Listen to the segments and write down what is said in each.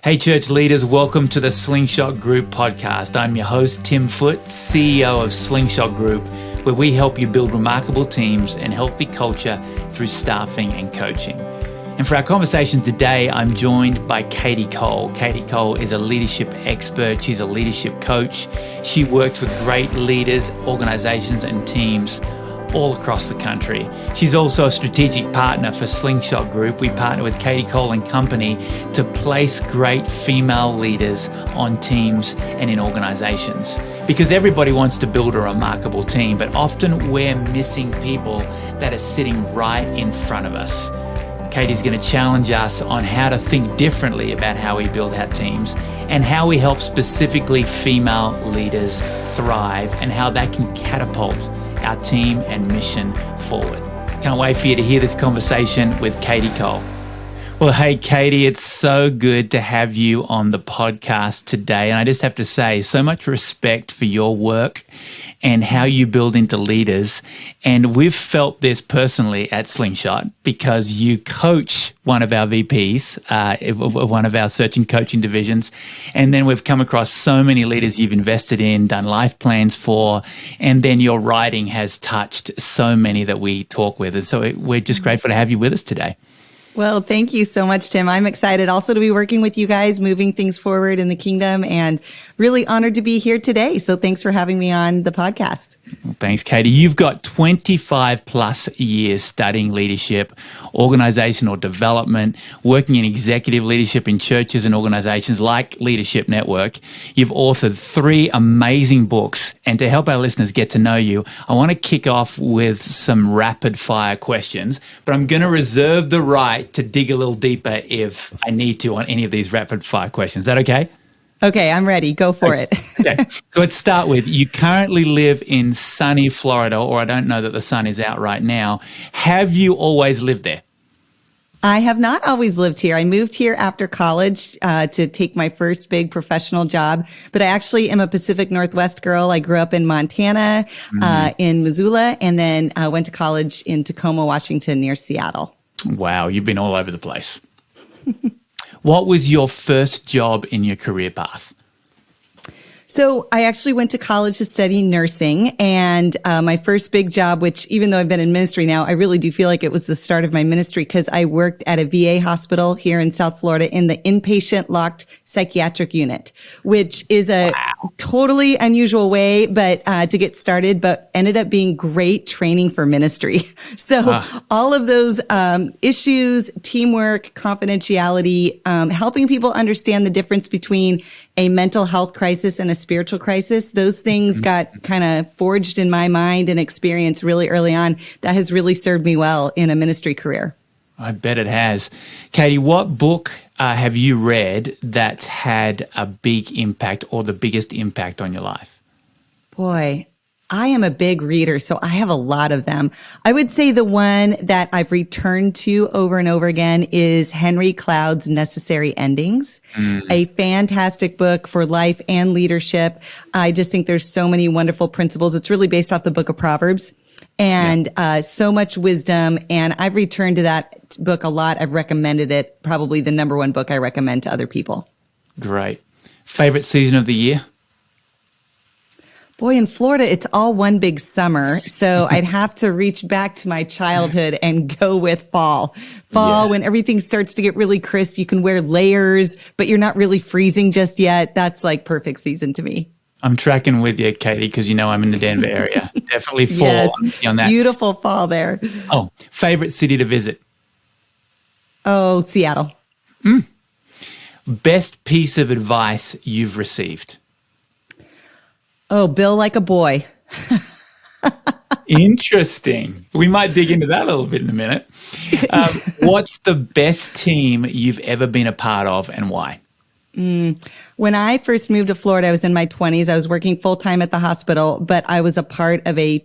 Hey, church leaders, welcome to the Slingshot Group podcast. I'm your host, Tim Foote, CEO of Slingshot Group, where we help you build remarkable teams and healthy culture through staffing and coaching. And for our conversation today, I'm joined by Kadi Cole. Kadi Cole is a leadership expert. She's a leadership coach. She works with great leaders, organizations, and teams all across the country. She's also a strategic partner for Slingshot Group. We partner with Kadi Cole and Company to place great female leaders on teams and in organizations. Because everybody wants to build a remarkable team, but often we're missing people that are sitting right in front of us. Kadi's going to challenge us on how to think differently about how we build our teams and how we help specifically female leaders thrive and how that can catapult our team and mission forward. Can't wait for you to hear this conversation with Kadi Cole. Well, hey, Kadi, it's so good to have you on the podcast today. And I just have to say, so much respect for your work and how you build into leaders. And we've felt this personally at Slingshot because you coach one of our VPs of one of our search and coaching divisions. And then we've come across so many leaders you've invested in, done life plans for, and then your writing has touched so many that we talk with. And so we're just grateful to have you with us today. Well, thank you so much, Tim. I'm excited also to be working with you guys, moving things forward in the kingdom, and really honored to be here today. So thanks for having me on the podcast. Well, thanks, Kadi. You've got 25 plus years studying leadership, organizational development, working in executive leadership in churches and organizations like Leadership Network. You've authored 3 amazing books. And to help our listeners get to know you, I want to kick off with some rapid fire questions, but I'm going to reserve the right to dig a little deeper if I need to on any of these rapid fire questions. Is that okay? Okay, I'm ready. Go for it. Okay. So let's start with, you currently live in sunny Florida, or I don't know that the sun is out right now. Have you always lived there? I have not always lived here. I moved here after college to take my first big professional job, but I actually am a Pacific Northwest girl. I grew up in Montana, in Missoula, and then went to college in Tacoma, Washington, near Seattle. Wow, you've been all over the place. What was your first job in your career path? So I actually went to college to study nursing, and my first big job, which even though I've been in ministry now, I really do feel like it was the start of my ministry because I worked at a VA hospital here in South Florida in the inpatient locked psychiatric unit, which is a totally unusual way to get started, but ended up being great training for ministry. So all of those issues, teamwork, confidentiality, helping people understand the difference between a mental health crisis and a spiritual crisis. Those things got kind of forged in my mind and experience really early on. That has really served me well in a ministry career. I bet it has. Kadi, what book have you read that's had a big impact or the biggest impact on your life? Boy, I am a big reader, so I have a lot of them. I would say the one that I've returned to over and over again is Henry Cloud's Necessary Endings, a fantastic book for life and leadership. I just think there's so many wonderful principles. It's really based off the book of Proverbs and so much wisdom. And I've returned to that book a lot. I've recommended it, probably the number one book I recommend to other people. Great. Favorite season of the year? Boy, in Florida, it's all one big summer. So I'd have to reach back to my childhood and go with fall. Fall, when everything starts to get really crisp, you can wear layers, but you're not really freezing just yet. That's like perfect season to me. I'm tracking with you, Kadi, because you know I'm in the Denver area. Definitely fall. Yes, on that. Beautiful fall there. Oh, favorite city to visit? Oh, Seattle. Best piece of advice you've received? Oh, Bill like a boy. Interesting. We might dig into that a little bit in a minute. What's the best team you've ever been a part of and why? When I first moved to Florida, I was in my 20s. I was working full time at the hospital, but I was a part of a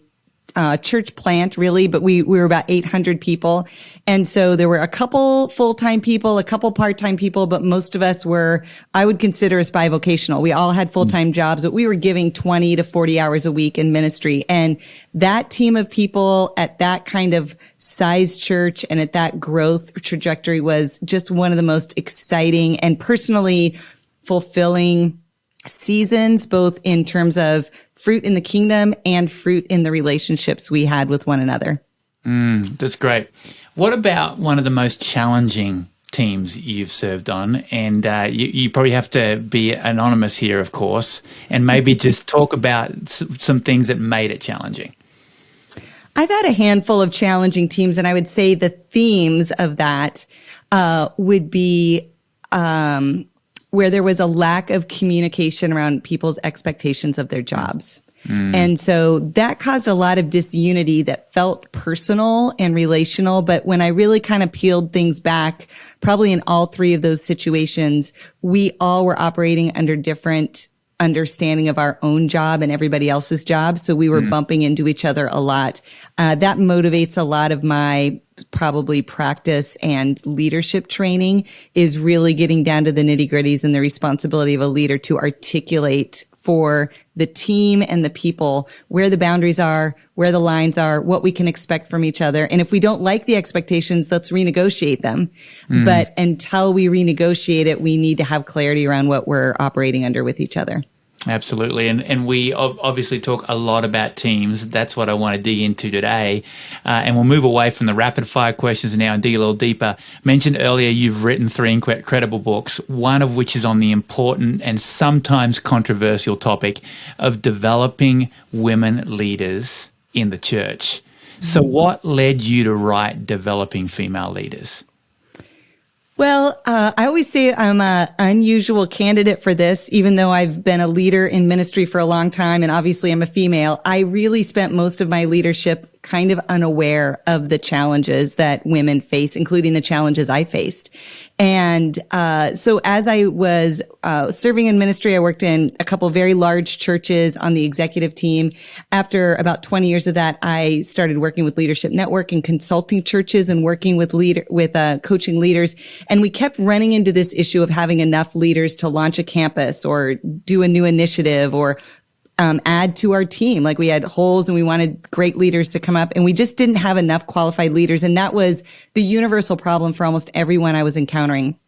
church plant really, but we were about 800 people. And so there were a couple full-time people, a couple part-time people, but most of us were, I would consider us bivocational. We all had full-time jobs, but we were giving 20 to 40 hours a week in ministry. And that team of people at that kind of size church and at that growth trajectory was just one of the most exciting and personally fulfilling seasons, both in terms of fruit in the kingdom and fruit in the relationships we had with one another. That's great. What about one of the most challenging teams you've served on? And you probably have to be anonymous here, of course, and maybe just talk about some things that made it challenging. I've had a handful of challenging teams, and I would say the themes of that would be where there was a lack of communication around people's expectations of their jobs. And so that caused a lot of disunity that felt personal and relational. But when I really kind of peeled things back, probably in all three of those situations, we all were operating under different understanding of our own job and everybody else's job. So we were bumping into each other a lot. That motivates a lot of my probably practice and leadership training, is really getting down to the nitty-gritties and the responsibility of a leader to articulate for the team and the people where the boundaries are, where the lines are, what we can expect from each other. And if we don't like the expectations, let's renegotiate them. But until we renegotiate it, we need to have clarity around what we're operating under with each other. Absolutely. And we obviously talk a lot about teams. That's what I want to dig into today. And we'll move away from the rapid fire questions now and dig a little deeper. Mentioned earlier, you've written 3 incredible books, one of which is on the important and sometimes controversial topic of developing women leaders in the church. So what led you to write Developing Female Leaders? Well, I always say I'm an unusual candidate for this, even though I've been a leader in ministry for a long time, and obviously I'm a female. I really spent most of my leadership kind of unaware of the challenges that women face, including the challenges I faced. And so as I was serving in ministry, I worked in a couple of very large churches on the executive team. After about 20 years of that, I started working with Leadership Network and consulting churches and working with coaching leaders. And we kept running into this issue of having enough leaders to launch a campus or do a new initiative or add to our team. Like we had holes and we wanted great leaders to come up, and we just didn't have enough qualified leaders. And that was the universal problem for almost everyone I was encountering.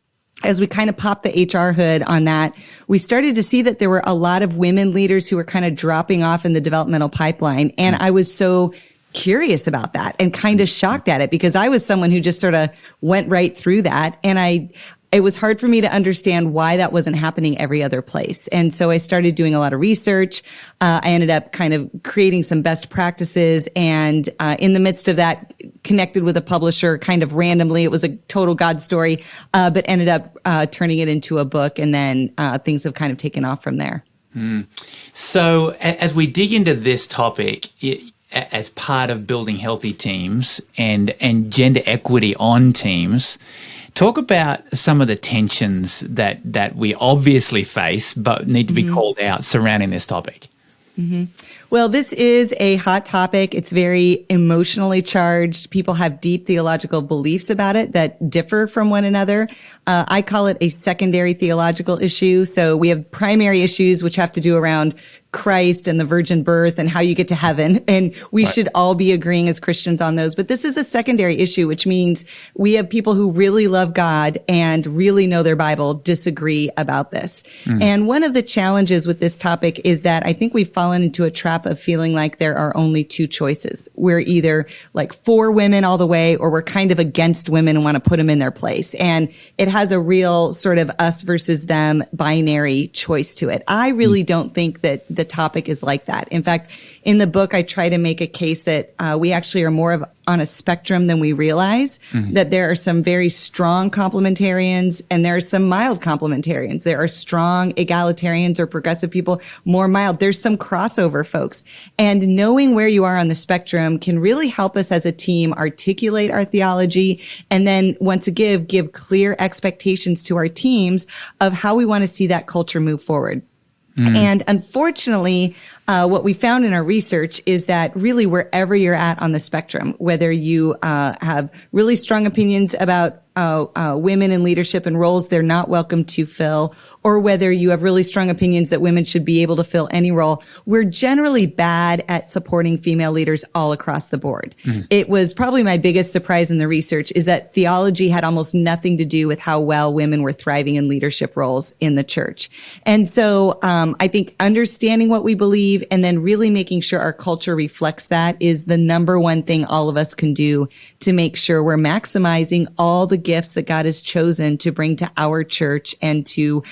As we kind of popped the HR hood on that, we started to see that there were a lot of women leaders who were kind of dropping off in the developmental pipeline. And I was so curious about that and kind of shocked at it, because I was someone who just sort of went right through that. And it was hard for me to understand why that wasn't happening every other place. And so I started doing a lot of research. I ended up kind of creating some best practices. And in the midst of that, connected with a publisher kind of randomly. It was a total God story, but ended up turning it into a book. And then things have kind of taken off from there. So as we dig into this topic, as part of building healthy teams and gender equity on teams, talk about some of the tensions that we obviously face but need to be called out surrounding this topic. Well, this is a hot topic. It's very emotionally charged. People have deep theological beliefs about it that differ from one another. I call it a secondary theological issue. So we have primary issues, which have to do around Christ and the virgin birth and how you get to heaven. And we should all be agreeing as Christians on those. But this is a secondary issue, which means we have people who really love God and really know their Bible disagree about this. And one of the challenges with this topic is that I think we've fallen into a trap of feeling like there are only two choices. We're either like for women all the way, or we're kind of against women and want to put them in their place. And it has a real sort of us versus them binary choice to it. I really don't think that the topic is like that. In fact, in the book, I try to make a case that we actually are more of on a spectrum than we realize, that there are some very strong complementarians and there are some mild complementarians. There are strong egalitarians or progressive people, more mild. There's some crossover folks. And knowing where you are on the spectrum can really help us as a team articulate our theology, and then once again, give clear expectations to our teams of how we want to see that culture move forward. And unfortunately, what we found in our research is that really wherever you're at on the spectrum, whether you have really strong opinions about women in leadership and roles they're not welcome to fill, or whether you have really strong opinions that women should be able to fill any role, we're generally bad at supporting female leaders all across the board. It was probably my biggest surprise in the research is that theology had almost nothing to do with how well women were thriving in leadership roles in the church. And so I think understanding what we believe and then really making sure our culture reflects that is the number one thing all of us can do to make sure we're maximizing all the gifts that God has chosen to bring to our church and to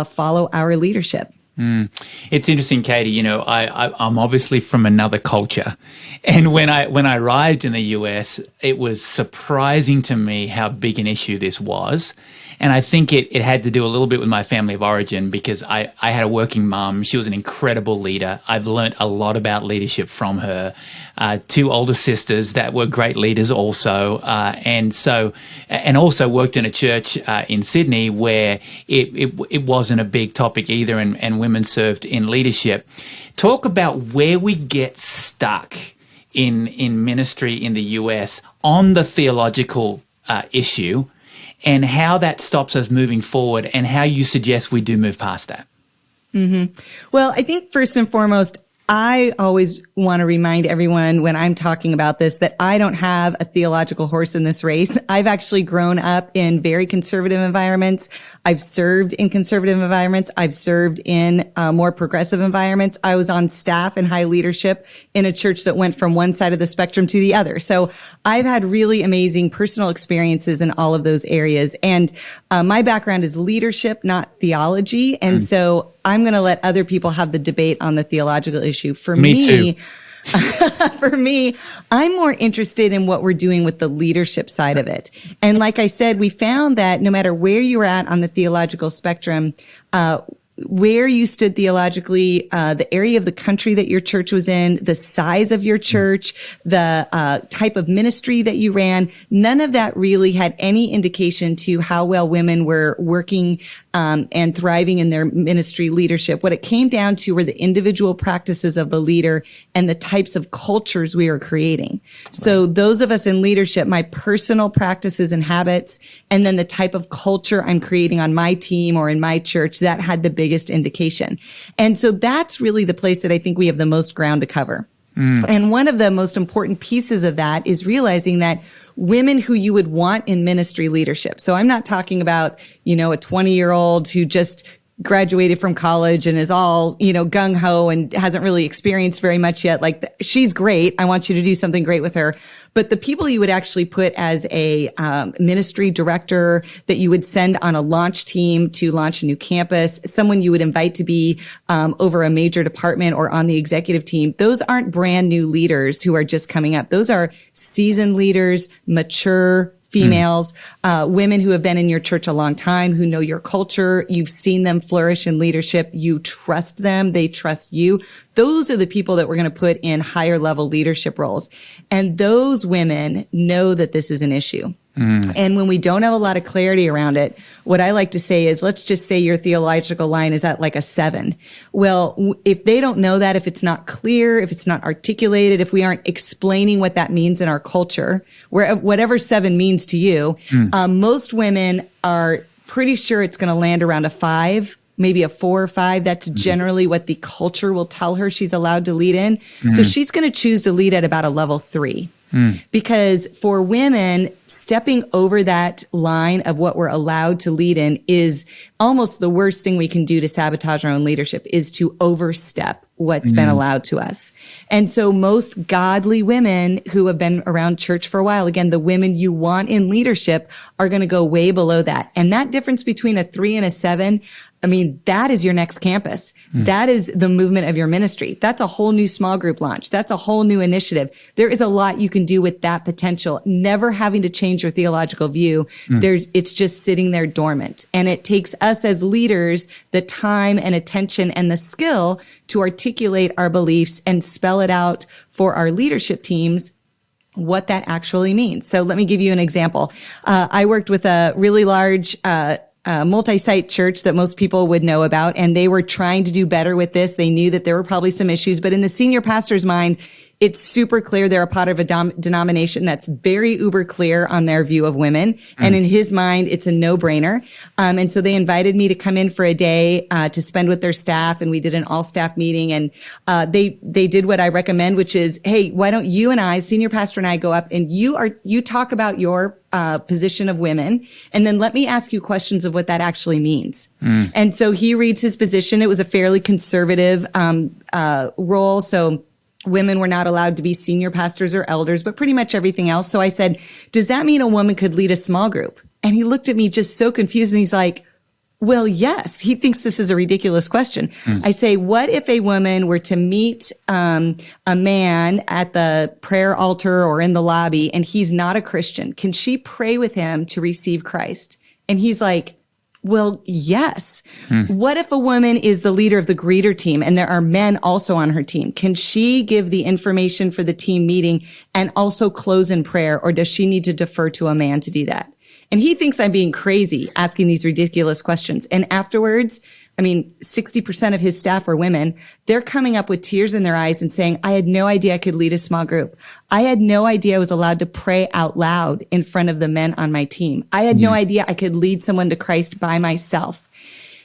follow our leadership. It's interesting, Kadi. You know, I'm obviously from another culture, and when I arrived in the US, it was surprising to me how big an issue this was. And I think it had to do a little bit with my family of origin because I had a working mum. She was an incredible leader. I've learned a lot about leadership from her. Two older sisters that were great leaders also. And also worked in a church in Sydney where it wasn't a big topic either and women served in leadership. Talk about where we get stuck in ministry in the US on the theological issue, and how that stops us moving forward and how you suggest we do move past that. Well, I think first and foremost, I always want to remind everyone when I'm talking about this that I don't have a theological horse in this race. I've actually grown up in very conservative environments. I've served in conservative environments. I've served in more progressive environments. I was on staff and high leadership in a church that went from one side of the spectrum to the other. So I've had really amazing personal experiences in all of those areas. And my background is leadership, not theology. And so I'm going to let other people have the debate on the theological issue. For me, for me, I'm more interested in what we're doing with the leadership side of it. And like I said, we found that no matter where you're at on the theological spectrum, where you stood theologically, the area of the country that your church was in, the size of your church, the type of ministry that you ran, none of that really had any indication to how well women were working and thriving in their ministry leadership. What it came down to were the individual practices of the leader and the types of cultures we are creating. So those of us in leadership, my personal practices and habits, and then the type of culture I'm creating on my team or in my church, that had the biggest indication. And so that's really the place that I think we have the most ground to cover. And one of the most important pieces of that is realizing that women who you would want in ministry leadership. So I'm not talking about, a 20-year-old who just graduated from college and is all, gung ho and hasn't really experienced very much yet. Like, she's great. I want you to do something great with her. But the people you would actually put as a ministry director that you would send on a launch team to launch a new campus, someone you would invite to be over a major department or on the executive team, those aren't brand new leaders who are just coming up. Those are seasoned leaders, mature females, women who have been in your church a long time, who know your culture. You've seen them flourish in leadership. You trust them. They trust you. Those are the people that we're going to put in higher level leadership roles. And those women know that this is an issue. And when we don't have a lot of clarity around it, what I like to say is, let's just say your theological line is at like a 7. Well, if they don't know that, if it's not clear, if it's not articulated, if we aren't explaining what that means in our culture, whatever 7 means to you, most women are pretty sure it's going to land around a 5. Maybe a 4 or 5. That's generally what the culture will tell her she's allowed to lead in. So she's going to choose to lead at about a level 3. Because for women, stepping over that line of what we're allowed to lead in is almost the worst thing we can do to sabotage our own leadership, is to overstep what's been allowed to us. And so most godly women who have been around church for a while, again, the women you want in leadership, are going to go way below that. And that difference between a 3 and a 7, I mean, that is your next campus. That is the movement of your ministry. That's a whole new small group launch. That's a whole new initiative. There is a lot you can do with that potential, never having to change your theological view. It's just sitting there dormant. And it takes us as leaders the time and attention and the skill to articulate our beliefs and spell it out for our leadership teams what that actually means. So let me give you an example. I worked with a really large multi-site church that most people would know about, and they were trying to do better with this. They knew that there were probably some issues, but in the senior pastor's mind, it's super clear they're a part of a denomination that's very uber clear on their view of women. And in his mind, it's a no-brainer. And so they invited me to come in for a day to spend with their staff, and we did an all-staff meeting. And they did what I recommend, which is, hey, why don't you and I, senior pastor and I, go up and you talk about your position of women, and then let me ask you questions of what that actually means. And so he reads his position. It was a fairly conservative role. So women were not allowed to be senior pastors or elders, but pretty much everything else. So I said, does that mean a woman could lead a small group? And he looked at me just so confused, and he's like, well, yes. He thinks this is a ridiculous question. I say, what if a woman were to meet a man at the prayer altar or in the lobby, and he's not a Christian? Can she pray with him to receive Christ? And he's like, well, yes. What if a woman is the leader of the greeter team and there are men also on her team? Can she give the information for the team meeting and also close in prayer, or does she need to defer to a man to do that? And he thinks I'm being crazy asking these ridiculous questions. And afterwards, 60% of his staff are women. They're coming up with tears in their eyes and saying, I had no idea I could lead a small group. I had no idea I was allowed to pray out loud in front of the men on my team. I had no idea I could lead someone to Christ by myself.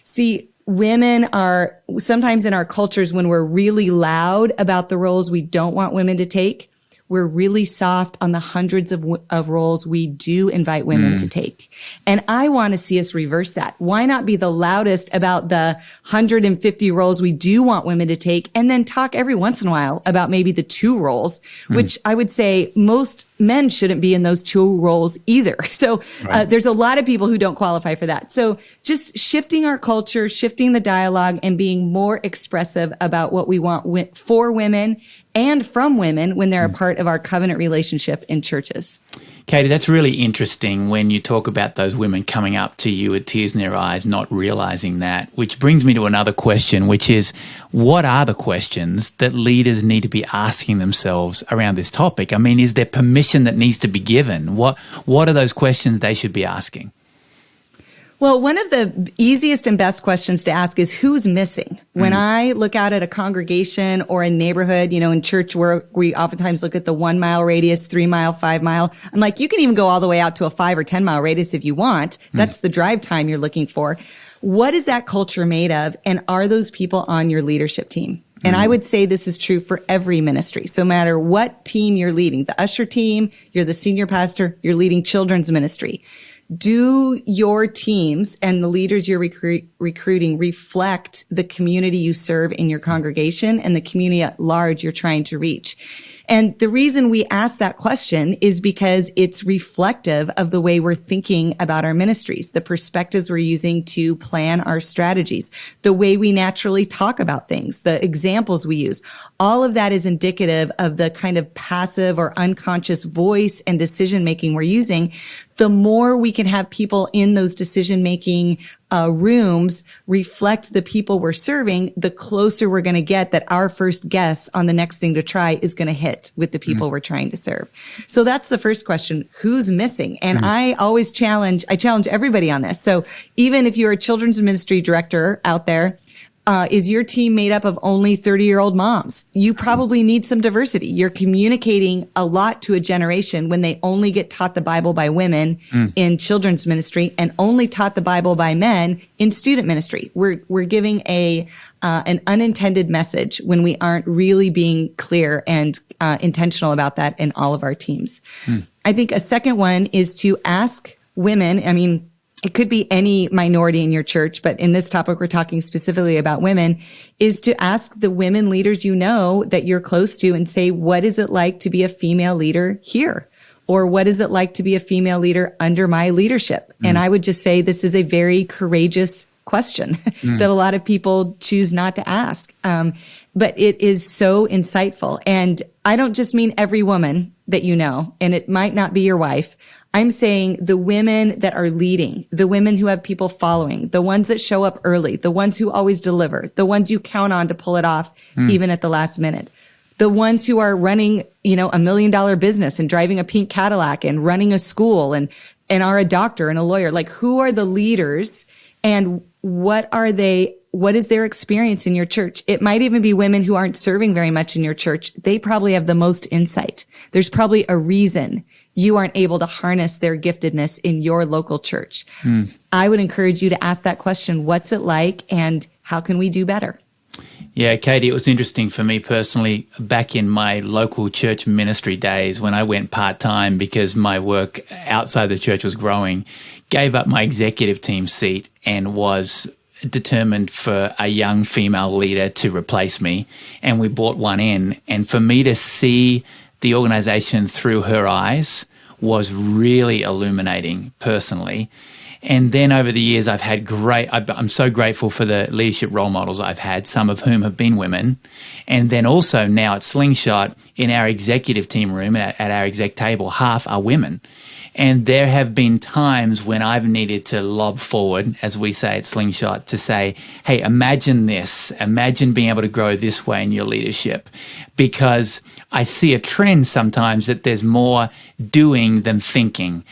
See, women are sometimes in our cultures, when we're really loud about the roles we don't want women to take, we're really soft on the hundreds of roles we do invite women to take. And I want to see us reverse that. Why not be the loudest about the 150 roles we do want women to take, and then talk every once in a while about maybe the 2 roles, which I would say most men shouldn't be in those 2 roles either. So there's a lot of people who don't qualify for that. So just shifting our culture, shifting the dialogue, and being more expressive about what we want for women and from women when they're a part of our covenant relationship in churches. Kadi, that's really interesting when you talk about those women coming up to you with tears in their eyes, not realizing that, which brings me to another question, which is, what are the questions that leaders need to be asking themselves around this topic? Is there permission that needs to be given? What are those questions they should be asking? Well, one of the easiest and best questions to ask is, who's missing? When I look out at a congregation or a neighborhood, in church where we oftentimes look at the 1 mile radius, 3 mile, 5 mile. I'm like, you can even go all the way out to a 5 or 10 mile radius if you want. That's the drive time you're looking for. What is that culture made of? And are those people on your leadership team? And I would say this is true for every ministry. So no matter what team you're leading, the usher team, you're the senior pastor, you're leading children's ministry. Do your teams and the leaders you're recruiting reflect the community you serve in your congregation and the community at large you're trying to reach? And the reason we ask that question is because it's reflective of the way we're thinking about our ministries, the perspectives we're using to plan our strategies, the way we naturally talk about things, the examples we use. All of that is indicative of the kind of passive or unconscious voice and decision-making we're using. The more we can have people in those decision-making rooms reflect the people we're serving, the closer we're going to get that our first guess on the next thing to try is going to hit with the people we're trying to serve. So that's the first question. Who's missing? And I always challenge everybody on this. So even if you're a children's ministry director out there, is your team made up of only 30-year-old moms? You probably need some diversity. You're communicating a lot to a generation when they only get taught the Bible by women in children's ministry and only taught the Bible by men in student ministry. We're giving an unintended message when we aren't really being clear and intentional about that in all of our teams. I think a second one is to ask women, it could be any minority in your church, but in this topic, we're talking specifically about women, is to ask the women leaders that you're close to and say, what is it like to be a female leader here? Or what is it like to be a female leader under my leadership? And I would just say this is a very courageous question that a lot of people choose not to ask. But it is so insightful. And I don't just mean every woman that you know, and it might not be your wife. I'm saying the women that are leading, the women who have people following, the ones that show up early, the ones who always deliver, the ones you count on to pull it off even at the last minute. the ones who are running, $1 million business and driving a pink Cadillac and running a school and are a doctor and a lawyer. Like, who are the leaders and what is their experience in your church? It might even be women who aren't serving very much in your church. They probably have the most insight. There's probably a reason you aren't able to harness their giftedness in your local church. I would encourage you to ask that question. What's it like and how can we do better? Yeah, Katie, it was interesting for me personally back in my local church ministry days when I went part-time because my work outside the church was growing, gave up my executive team seat and was determined for a young female leader to replace me. And we brought one in. And for me to see the organization through her eyes was really illuminating personally. And then over the years, I'm so grateful for the leadership role models I've had, some of whom have been women. And then also now at Slingshot, in our executive team room, at our exec table, half are women. And there have been times when I've needed to lob forward, as we say at Slingshot, to say, hey, imagine this. Imagine being able to grow this way in your leadership. Because I see a trend sometimes that there's more doing than thinking,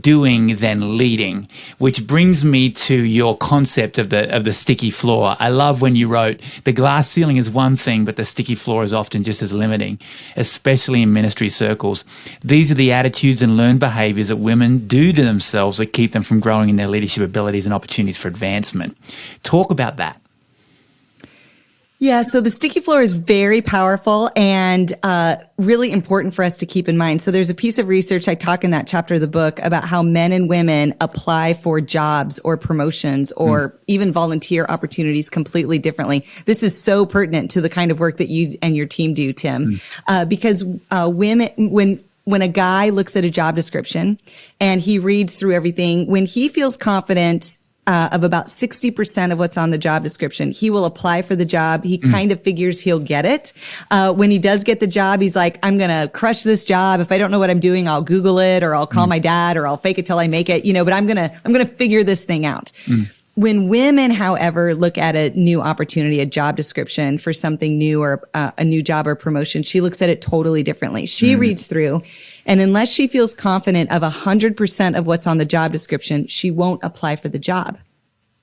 doing than leading, which brings me to your concept of the sticky floor. I love when you wrote, the glass ceiling is one thing, but the sticky floor is often just as limiting, especially in ministry circles. These are the attitudes and learned behaviors that women do to themselves that keep them from growing in their leadership abilities and opportunities for advancement. Talk about that. Yeah, so the sticky floor is very powerful and really important for us to keep in mind. So there's a piece of research I talk in that chapter of the book about how men and women apply for jobs or promotions or even volunteer opportunities completely differently. This is so pertinent to the kind of work that you and your team do, Tim, because women, when a guy looks at a job description and he reads through everything, when he feels confident of about 60% of what's on the job description, he will apply for the job. He kind of figures he'll get it. When he does get the job, he's like, I'm going to crush this job. If I don't know what I'm doing, I'll Google it or I'll call my dad or I'll fake it till I make it, but I'm going to figure this thing out. When women, however, look at a new opportunity, a job description for something new or a new job or promotion, she looks at it totally differently. She reads through, and unless she feels confident of 100% of what's on the job description, she won't apply for the job.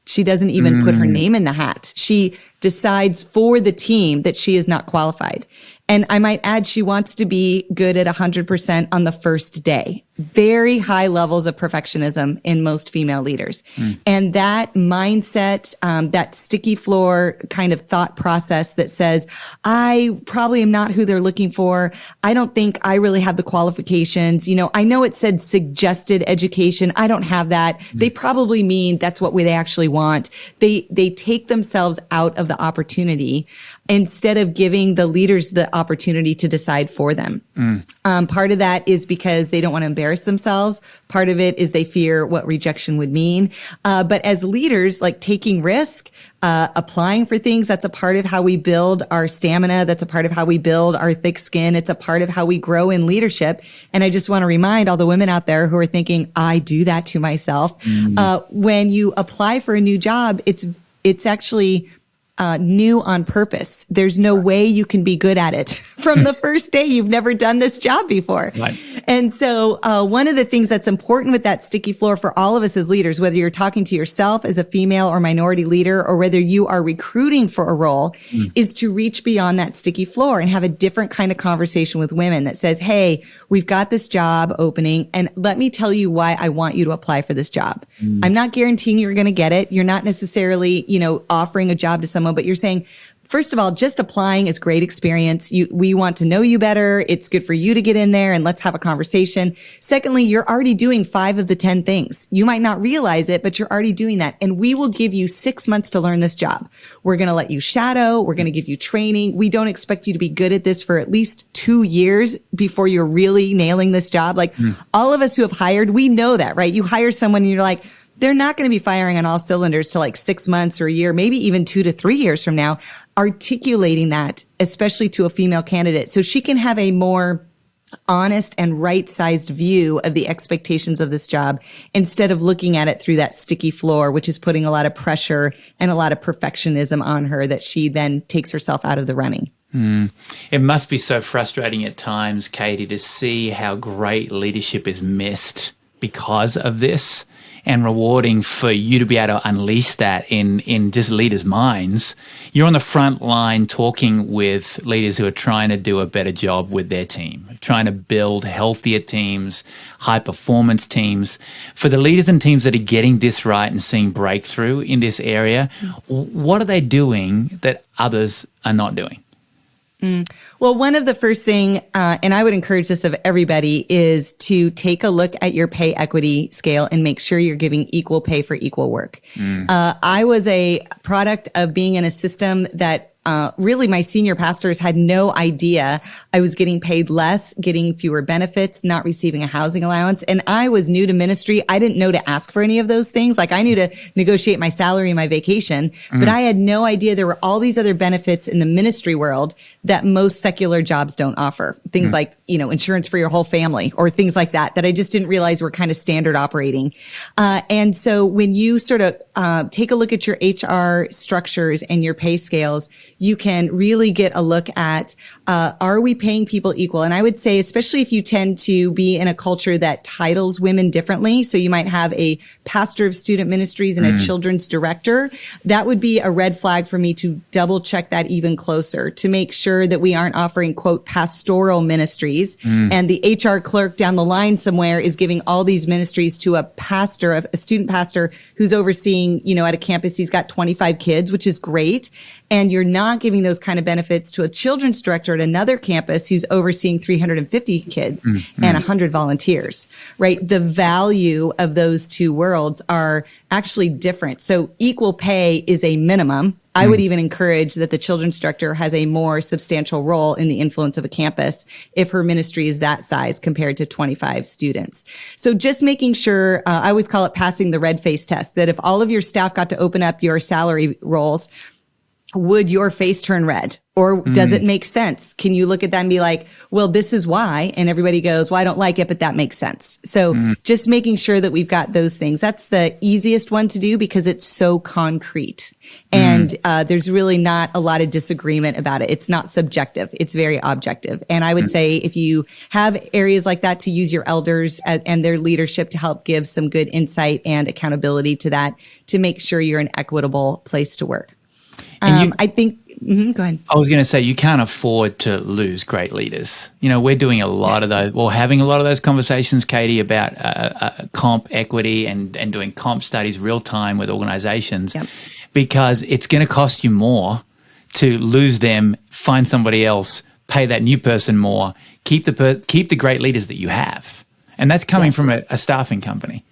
She doesn't even put her name in the hat. She decides for the team that she is not qualified. And I might add, she wants to be good at 100% on the first day. Very high levels of perfectionism in most female leaders. And that mindset, that sticky floor kind of thought process that says, I probably am not who they're looking for. I don't think I really have the qualifications. I know it said suggested education. I don't have that. They probably mean that's what they actually want. They take themselves out of the opportunity instead of giving the leaders the opportunity to decide for them. Part of that is because they don't want to embarrass themselves. Part of it is they fear what rejection would mean. But as leaders, like taking risk, applying for things, that's a part of how we build our stamina. That's a part of how we build our thick skin. It's a part of how we grow in leadership. And I just want to remind all the women out there who are thinking, I do that to myself. When you apply for a new job, it's actually new on purpose. There's no way you can be good at it from the first day. You've never done this job before. Right. And so one of the things that's important with that sticky floor for all of us as leaders, whether you're talking to yourself as a female or minority leader, or whether you are recruiting for a role, is to reach beyond that sticky floor and have a different kind of conversation with women that says, hey, we've got this job opening, and let me tell you why I want you to apply for this job. I'm not guaranteeing you're going to get it. You're not necessarily, offering a job to someone, but you're saying, first of all, just applying is great experience. We want to know you better. It's good for you to get in there and let's have a conversation. Secondly, you're already doing 5 of the 10 things. You might not realize it, but you're already doing that. And we will give you 6 months to learn this job. We're going to let you shadow. We're going to give you training. We don't expect you to be good at this for at least 2 years before you're really nailing this job. Like all of us who have hired, we know that, right? You hire someone and you're like, they're not going to be firing on all cylinders till like 6 months or a year, maybe even 2 to 3 years from now, articulating that, especially to a female candidate, so she can have a more honest and right-sized view of the expectations of this job instead of looking at it through that sticky floor, which is putting a lot of pressure and a lot of perfectionism on her that she then takes herself out of the running. It must be so frustrating at times, Katie, to see how great leadership is missed because of this, and rewarding for you to be able to unleash that in just leaders' minds. You're on the front line talking with leaders who are trying to do a better job with their team, trying to build healthier teams, high-performance teams. For the leaders and teams that are getting this right and seeing breakthrough in this area, what are they doing that others are not doing? Well, one of the first thing, and I would encourage this of everybody, is to take a look at your pay equity scale and make sure you're giving equal pay for equal work. I was a product of being in a system that really my senior pastors had no idea I was getting paid less, getting fewer benefits, not receiving a housing allowance. And I was new to ministry. I didn't know to ask for any of those things. Like, I knew to negotiate my salary and my vacation, but I had no idea there were all these other benefits in the ministry world that most secular jobs don't offer. Things like, insurance for your whole family or things like that I just didn't realize were kind of standard operating. And so when you sort of take a look at your HR structures and your pay scales, you can really get a look at, are we paying people equal? And I would say, especially if you tend to be in a culture that titles women differently, so you might have a pastor of student ministries and a children's director, that would be a red flag for me to double check that even closer, to make sure that we aren't offering, quote, pastoral ministries. And the HR clerk down the line somewhere is giving all these ministries to a pastor, a student pastor who's overseeing, at a campus, he's got 25 kids, which is great. And you're not giving those kind of benefits to a children's director at another campus who's overseeing 350 kids and 100 volunteers, right? The value of those two worlds are actually different. So equal pay is a minimum. I would even encourage that the children's director has a more substantial role in the influence of a campus if her ministry is that size compared to 25 students. So just making sure, I always call it passing the red face test, that if all of your staff got to open up your salary rolls, would your face turn red? Or does it make sense? Can you look at that and be like, well, this is why? And everybody goes, well, I don't like it, but that makes sense. So just making sure that we've got those things. That's the easiest one to do because it's so concrete. And there's really not a lot of disagreement about it. It's not subjective. It's very objective. And I would say if you have areas like that, to use your elders and their leadership to help give some good insight and accountability to that, to make sure you're an equitable place to work. I think, go ahead. I was going to say, you can't afford to lose great leaders. We're doing a lot of those, having a lot of those conversations, Katie, about comp equity and doing comp studies real time with organizations, because it's going to cost you more to lose them, find somebody else, pay that new person more, keep the great leaders that you have. And that's coming from a staffing company.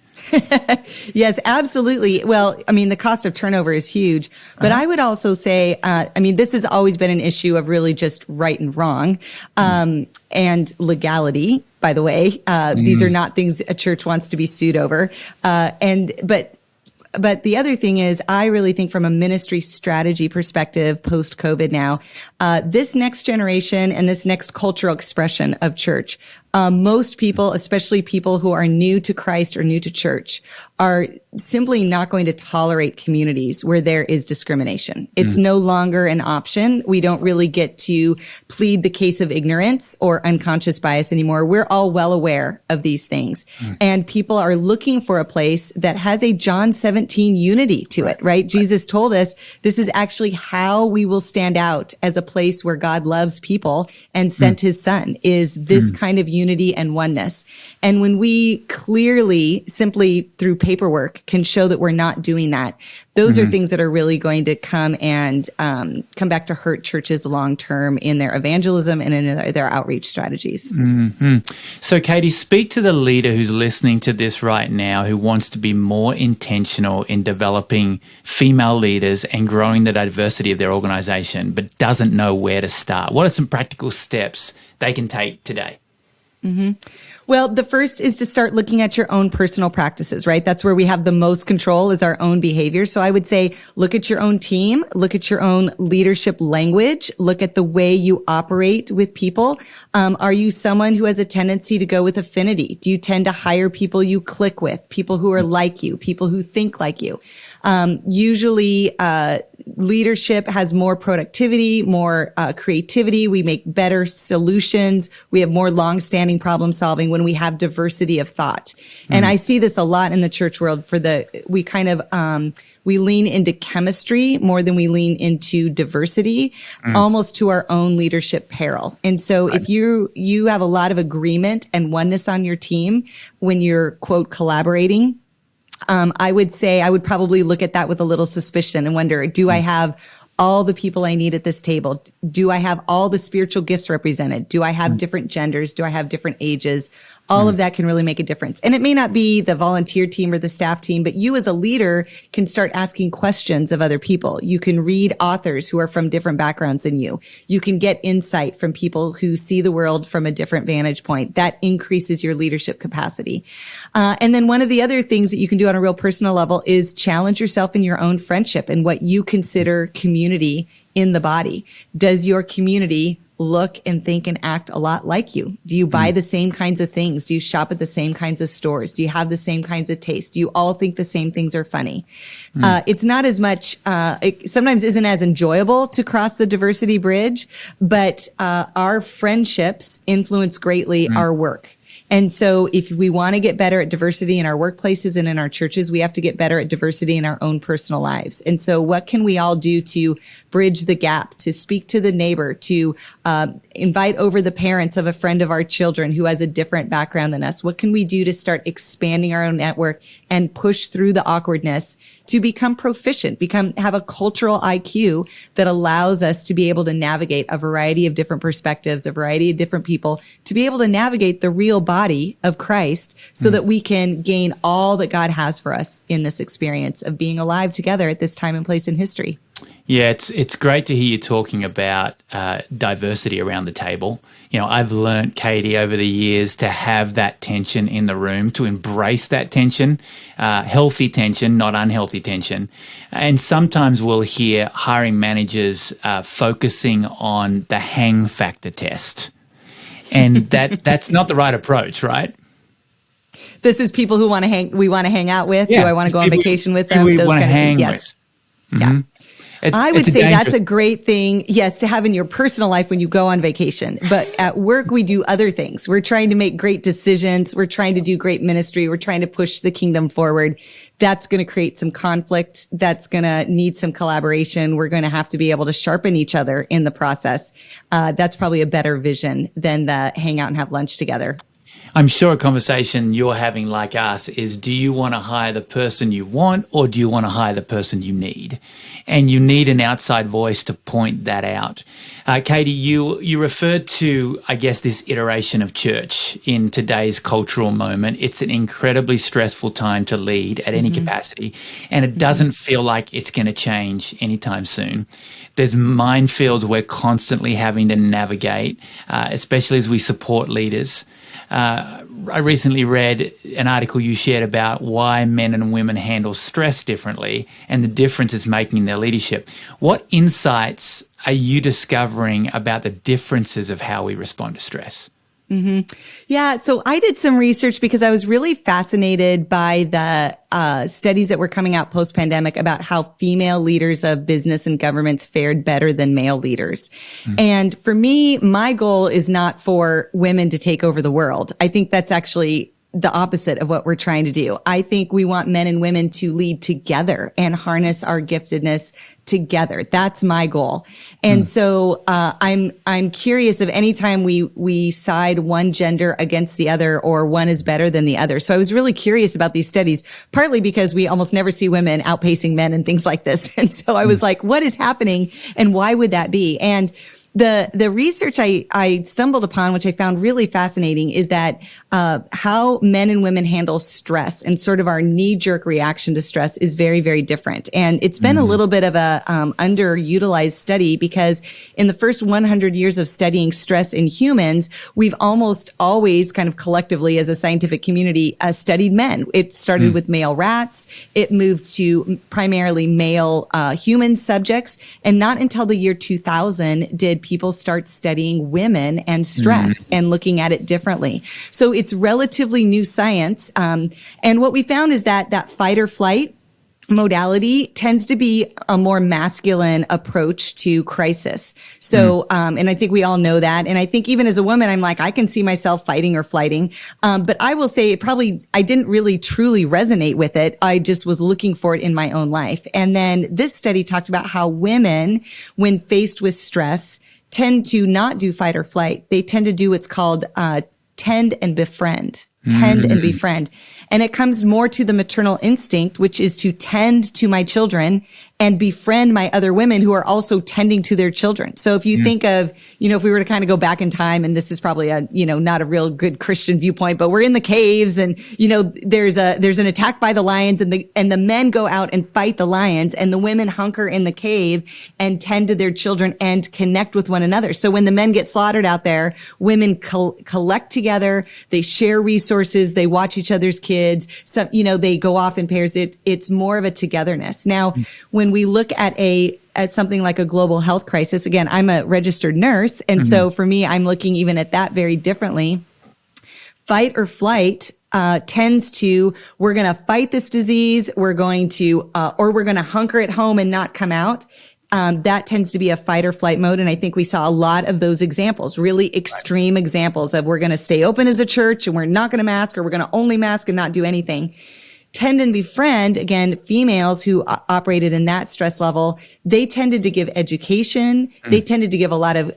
Yes, absolutely. Well, the cost of turnover is huge, but I would also say, this has always been an issue of really just right and wrong, and legality, by the way. These are not things a church wants to be sued over. But the other thing is, I really think from a ministry strategy perspective, post-COVID now, this next generation and this next cultural expression of church, most people, especially people who are new to Christ or new to church, are simply not going to tolerate communities where there is discrimination. It's no longer an option. We don't really get to plead the case of ignorance or unconscious bias anymore. We're all well aware of these things. And people are looking for a place that has a John 17 unity to it, right? Jesus told us this is actually how we will stand out as a place where God loves people and sent his son, is this kind of unity and oneness. And when we clearly, simply through paperwork, can show that we're not doing that, those are things that are really going to come and come back to hurt churches long term in their evangelism and in their outreach strategies. So, Katie, speak to the leader who's listening to this right now, who wants to be more intentional in developing female leaders and growing the diversity of their organization, but doesn't know where to start. What are some practical steps they can take today? Well, the first is to start looking at your own personal practices, right? That's where we have the most control, is our own behavior. So I would say, look at your own team, look at your own leadership language, look at the way you operate with people. Are you someone who has a tendency to go with affinity? Do you tend to hire people you click with, people who are like you, people who think like you? Usually, leadership has more productivity, more creativity. We make better solutions. We have more long-standing problem solving when we have diversity of thought. And I see this a lot in the church world we lean into chemistry more than we lean into diversity, almost to our own leadership peril. And so if you have a lot of agreement and oneness on your team when you're, quote, collaborating, I would say I would probably look at that with a little suspicion and wonder, do I have all the people I need at this table? Do I have all the spiritual gifts represented? Do I have different genders? Do I have different ages? All of that can really make a difference. And it may not be the volunteer team or the staff team, but you as a leader can start asking questions of other people. You can read authors who are from different backgrounds than you. You can get insight from people who see the world from a different vantage point. That increases your leadership capacity. And then one of the other things that you can do on a real personal level is challenge yourself in your own friendship and what you consider community in the body. Does your community look and think and act a lot like you? Do you buy the same kinds of things? Do you shop at the same kinds of stores? Do you have the same kinds of tastes? Do you all think the same things are funny? It's not as much, it sometimes isn't as enjoyable to cross the diversity bridge, but our friendships influence greatly our work. And so if we want to get better at diversity in our workplaces and in our churches, we have to get better at diversity in our own personal lives. And so what can we all do to bridge the gap, to speak to the neighbor, to invite over the parents of a friend of our children who has a different background than us? What can we do to start expanding our own network and push through the awkwardness to become proficient, have a cultural IQ that allows us to be able to navigate a variety of different perspectives, a variety of different people, to be able to navigate the real body of Christ so that we can gain all that God has for us in this experience of being alive together at this time and place in history. Yeah, it's great to hear you talking about diversity around the table. You know, I've learned, Katie, over the years to have that tension in the room, to embrace that tension, healthy tension, not unhealthy tension. And sometimes we'll hear hiring managers focusing on the hang factor test. And that's not the right approach, right? This is people who we want to hang out with. Yeah, do I want to go on vacation with them? We want to hang with. Yes. Yeah. I would say that's a great thing, yes, to have in your personal life when you go on vacation. But at work, we do other things. We're trying to make great decisions. We're trying to do great ministry. We're trying to push the kingdom forward. That's going to create some conflict. That's going to need some collaboration. We're going to have to be able to sharpen each other in the process. That's probably a better vision than the hang out and have lunch together. I'm sure a conversation you're having like us is, do you want to hire the person you want or do you want to hire the person you need? And you need an outside voice to point that out. Katie, you referred to, I guess, this iteration of church in today's cultural moment. It's an incredibly stressful time to lead at any capacity, and it doesn't feel like it's going to change anytime soon. There's minefields we're constantly having to navigate, especially as we support leaders. I recently read an article you shared about why men and women handle stress differently and the difference it's making in their leadership. What insights are you discovering about the differences of how we respond to stress? Yeah, so I did some research because I was really fascinated by the studies that were coming out post-pandemic about how female leaders of business and governments fared better than male leaders. And for me, my goal is not for women to take over the world. I think that's actually the opposite of what we're trying to do. I think we want men and women to lead together and harness our giftedness together. That's my goal. And so I'm curious of any time we side one gender against the other or one is better than the other. So I was really curious about these studies, partly because we almost never see women outpacing men and things like this. And so I was like, what is happening and why would that be? And the research I stumbled upon, which I found really fascinating, is that how men and women handle stress and sort of our knee-jerk reaction to stress is very, very different. And it's been a little bit of a underutilized study because in the first 100 years of studying stress in humans, we've almost always kind of collectively as a scientific community studied men. It started with male rats. It moved to primarily male human subjects. And not until the year 2000 did people start studying women and stress and looking at it differently. So it's relatively new science. And what we found is that fight or flight modality tends to be a more masculine approach to crisis. So, and I think we all know that. And I think even as a woman, I'm like, I can see myself fighting or flighting. But I will say I didn't really truly resonate with it. I just was looking for it in my own life. And then this study talked about how women, when faced with stress, tend to not do fight or flight. They tend to do what's called, tend and befriend. Tend and befriend. And it comes more to the maternal instinct, which is to tend to my children and befriend my other women who are also tending to their children. So if you think of, if we were to kind of go back in time, and this is probably not a real good Christian viewpoint, but we're in the caves and, there's an attack by the lions and the men go out and fight the lions and the women hunker in the cave and tend to their children and connect with one another. So when the men get slaughtered out there, women collect together, they share resources, they watch each other's kids. So, they go off in pairs. It's more of a togetherness. Now, when we look at something like a global health crisis, again, I'm a registered nurse. And so for me, I'm looking even at that very differently. Fight or flight tends to, we're going to fight this disease. We're going to, or we're going to hunker at home and not come out. That tends to be a fight or flight mode. And I think we saw a lot of those examples, really extreme examples of we're going to stay open as a church and we're not going to mask, or we're going to only mask and not do anything. Tend and befriend, again, females who operated in that stress level, they tended to give education. They tended to give a lot of,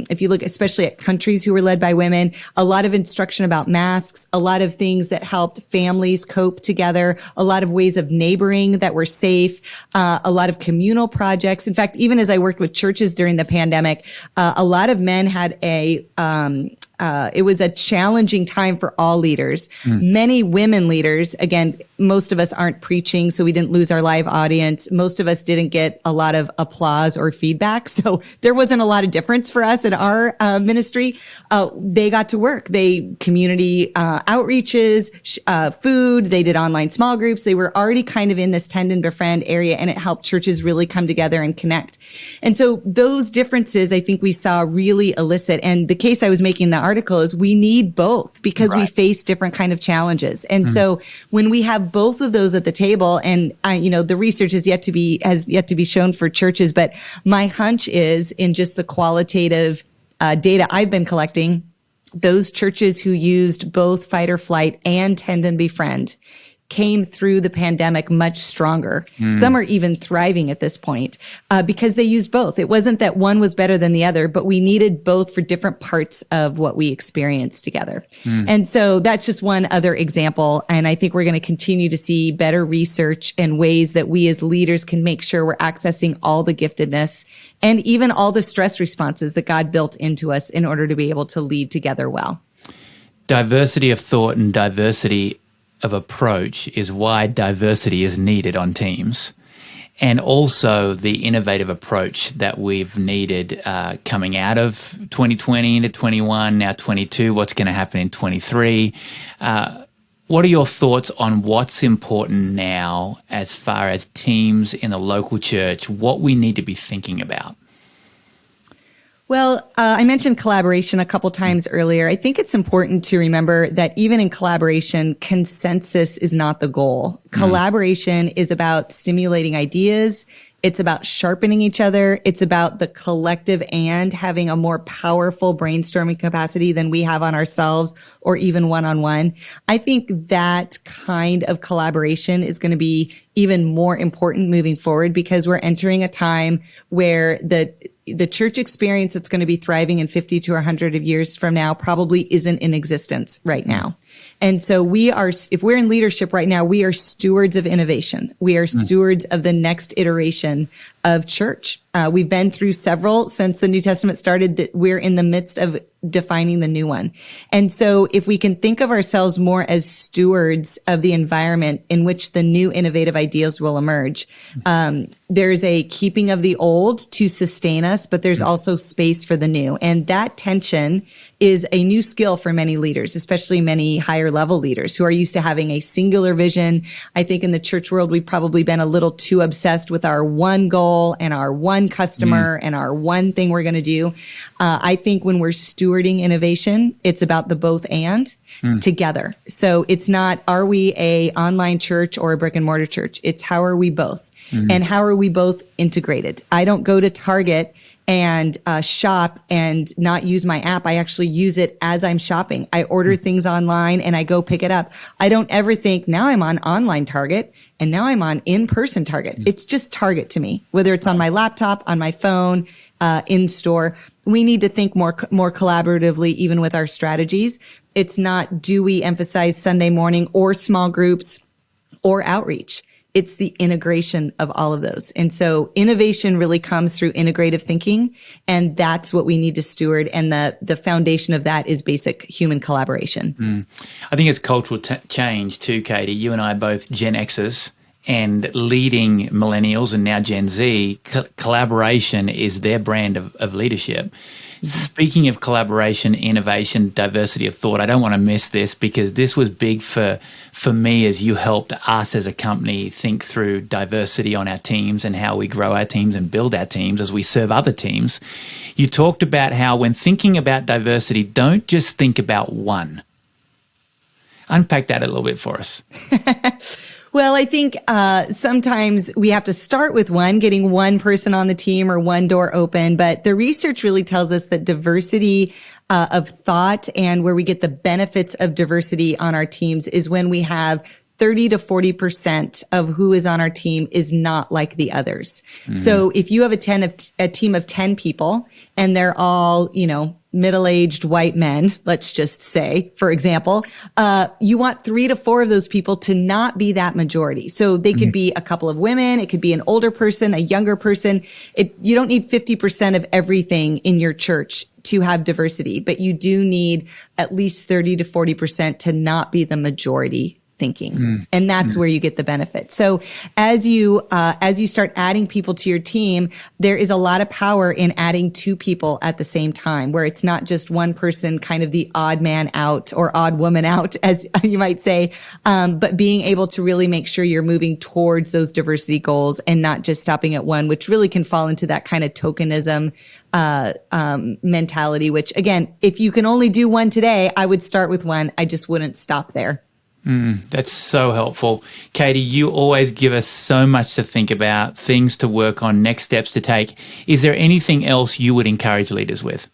if you look especially at countries who were led by women, a lot of instruction about masks, a lot of things that helped families cope together, a lot of ways of neighboring that were safe, a lot of communal projects. In fact, even as I worked with churches during the pandemic, a lot of men had it was a challenging time for all leaders. Many women leaders, again, most of us aren't preaching, so we didn't lose our live audience. Most of us didn't get a lot of applause or feedback. So there wasn't a lot of difference for us in our ministry. They got to work. They community outreaches, food. They did online small groups. They were already kind of in this tend and befriend area, and it helped churches really come together and connect. And so those differences, I think we saw really elicit. And the case I was making in the article is we need both because we face different kind of challenges. And so when we have both of those at the table, and the research has yet to be shown for churches, but my hunch is in just the qualitative data I've been collecting, those churches who used both fight or flight and tend and befriend came through the pandemic much stronger. Some are even thriving at this point because they used both. It wasn't that one was better than the other, but we needed both for different parts of what we experienced together. And so that's just one other example. And I think we're going to continue to see better research and ways that we as leaders can make sure we're accessing all the giftedness and even all the stress responses that God built into us in order to be able to lead together well. Diversity of thought and diversity of approach is why diversity is needed on teams. And also the innovative approach that we've needed coming out of 2020 into 21, now 22, what's going to happen in 23. What are your thoughts on what's important now as far as teams in the local church, what we need to be thinking about? Well, I mentioned collaboration a couple times earlier. I think it's important to remember that even in collaboration, consensus is not the goal. Collaboration is about stimulating ideas. It's about sharpening each other. It's about the collective and having a more powerful brainstorming capacity than we have on ourselves or even one-on-one. I think that kind of collaboration is going to be even more important moving forward because we're entering a time where the church experience that's going to be thriving in 50 to 100 of years from now probably isn't in existence right now. And so if we're in leadership right now, we are stewards of innovation. We are stewards of the next iteration of church. We've been through several since the New Testament started that we're in the midst of defining the new one. And so if we can think of ourselves more as stewards of the environment in which the new innovative ideas will emerge, there's a keeping of the old to sustain us, but there's also space for the new. And that tension is a new skill for many leaders, especially many higher level leaders who are used to having a singular vision. I think in the church world, we've probably been a little too obsessed with our one goal and our one one customer and our one thing we're going to do. I think when we're stewarding innovation, it's about the both and together. So it's not, are we a online church or a brick and mortar church? It's how are we both? And how are we both integrated? I don't go to Target and shop and not use my app. I actually use it as I'm shopping. I order things online and I go pick it up. I don't ever think now I'm on online Target and now I'm on in-person Target. It's just Target to me, whether it's on my laptop, on my phone, in store. We need to think more collaboratively, even with our strategies. It's not, do we emphasize Sunday morning or small groups or outreach? It's the integration of all of those. And so innovation really comes through integrative thinking. And that's what we need to steward. And the foundation of that is basic human collaboration. I think it's cultural change too, Katie. You and I are both Gen Xers, and leading millennials and now Gen Z, collaboration is their brand of leadership. Speaking of collaboration, innovation, diversity of thought, I don't want to miss this because this was big for me as you helped us as a company think through diversity on our teams and how we grow our teams and build our teams as we serve other teams. You talked about how when thinking about diversity, don't just think about one. Unpack that a little bit for us. Well, I think sometimes we have to start with getting one person on the team or one door open. But the research really tells us that diversity of thought and where we get the benefits of diversity on our teams is when we have 30 to 40% of who is on our team is not like the others. So if you have a team of 10 people and they're all, middle-aged white men, let's just say, for example, you want 3 to 4 of those people to not be that majority. So they could be a couple of women. It could be an older person, a younger person. You don't need 50% of everything in your church to have diversity, but you do need at least 30 to 40% to not be the majority thinking. And that's where you get the benefit. So as you start adding people to your team, there is a lot of power in adding 2 people at the same time, where it's not just one person, kind of the odd man out or odd woman out, as you might say, but being able to really make sure you're moving towards those diversity goals and not just stopping at one, which really can fall into that kind of tokenism mentality, which again, if you can only do one today, I would start with one. I just wouldn't stop there. That's so helpful. Katie, you always give us so much to think about, things to work on, next steps to take. Is there anything else you would encourage leaders with?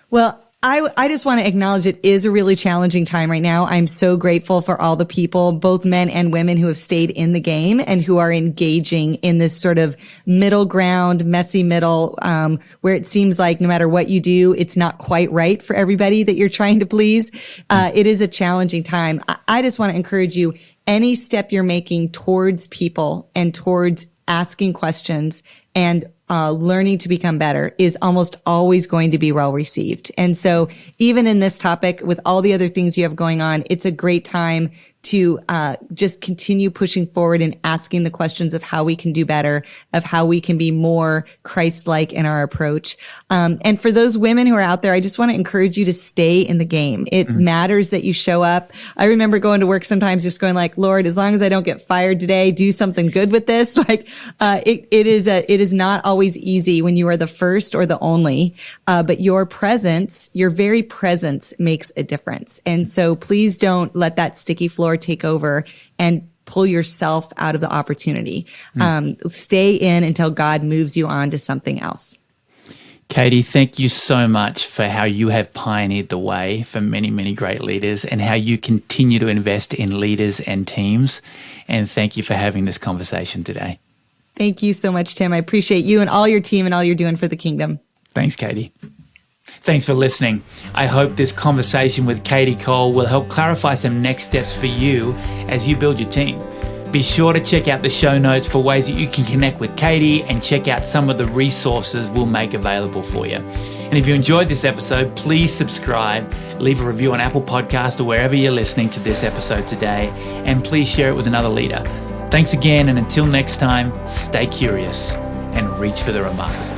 Well, I just want to acknowledge it is a really challenging time right now. I'm so grateful for all the people, both men and women, who have stayed in the game and who are engaging in this sort of middle ground, messy middle, where it seems like no matter what you do, it's not quite right for everybody that you're trying to please. It is a challenging time. I just want to encourage you, any step you're making towards people and towards asking questions and learning to become better is almost always going to be well received. And so even in this topic, with all the other things you have going on, it's a great time to just continue pushing forward and asking the questions of how we can do better, of how we can be more Christ-like in our approach. And for those women who are out there, I just want to encourage you to stay in the game. It matters that you show up. I remember going to work sometimes just going like, Lord, as long as I don't get fired today, do something good with this. Like, it is not always easy when you are the first or the only, but your presence, your very presence makes a difference. And so please don't let that sticky floor take over and pull yourself out of the opportunity. Stay in until God moves you on to something else. Katie, thank you so much for how you have pioneered the way for many, many great leaders and how you continue to invest in leaders and teams. And thank you for having this conversation today. Thank you so much, Tim. I appreciate you and all your team and all you're doing for the kingdom. Thanks, Katie. Thanks for listening. I hope this conversation with Kadi Cole will help clarify some next steps for you as you build your team. Be sure to check out the show notes for ways that you can connect with Katie and check out some of the resources we'll make available for you. And if you enjoyed this episode, please subscribe, leave a review on Apple Podcast or wherever you're listening to this episode today, and please share it with another leader. Thanks again, and until next time, stay curious and reach for the remarkable.